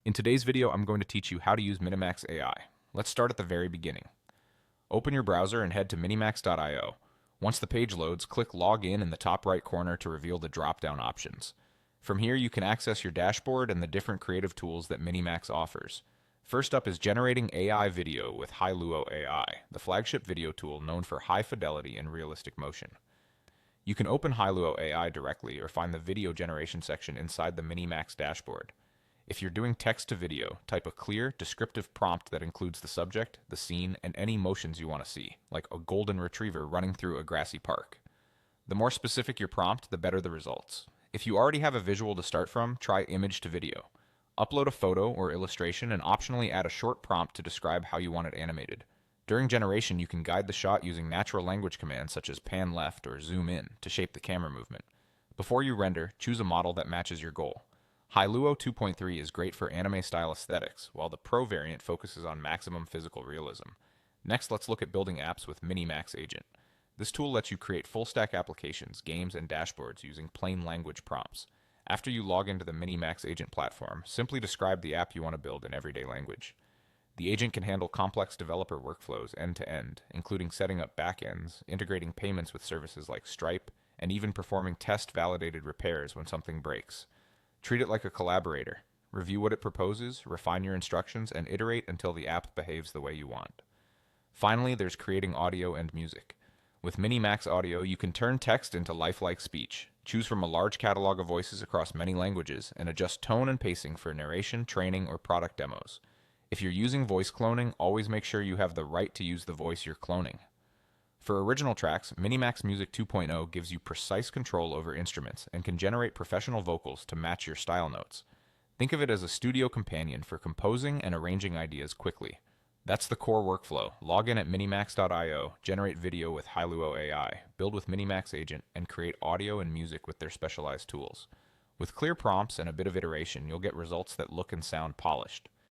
In today's video, I'm going to teach you how to use Minimax AI. Let's start at the very beginning. Open your browser and head to minimax.io. Once the page loads, click Login in the top right corner to reveal the drop-down options. From here, you can access your dashboard and the different creative tools that Minimax offers. First up is generating AI video with Hailuo AI, the flagship video tool known for high fidelity and realistic motion. You can open Hailuo AI directly or find the video generation section inside the Minimax dashboard. If you're doing text to video, type a clear, descriptive prompt that includes the subject, the scene, and any motions you want to see, like a golden retriever running through a grassy park. The more specific your prompt, the better the results. If you already have a visual to start from, try image to video. Upload a photo or illustration and optionally add a short prompt to describe how you want it animated. During generation, you can guide the shot using natural language commands such as pan left or zoom in to shape the camera movement. Before you render, choose a model that matches your goal. Hailuo 2.3 is great for anime-style aesthetics, while the Pro variant focuses on maximum physical realism. Next, let's look at building apps with Minimax Agent. This tool lets you create full-stack applications, games, and dashboards using plain language prompts. After you log into the Minimax Agent platform, simply describe the app you want to build in everyday language. The agent can handle complex developer workflows end-to-end, including setting up backends, integrating payments with services like Stripe, and even performing test-validated repairs when something breaks. Treat it like a collaborator. Review what it proposes, refine your instructions, and iterate until the app behaves the way you want. Finally, there's creating audio and music. With Minimax Audio, you can turn text into lifelike speech, choose from a large catalog of voices across many languages, and adjust tone and pacing for narration, training, or product demos. If you're using voice cloning, always make sure you have the right to use the voice you're cloning. For original tracks, Minimax Music 2.0 gives you precise control over instruments and can generate professional vocals to match your style notes. Think of it as a studio companion for composing and arranging ideas quickly. That's the core workflow. Log in at minimax.io, generate video with Hailuo AI, build with Minimax Agent, and create audio and music with their specialized tools. With clear prompts and a bit of iteration, you'll get results that look and sound polished.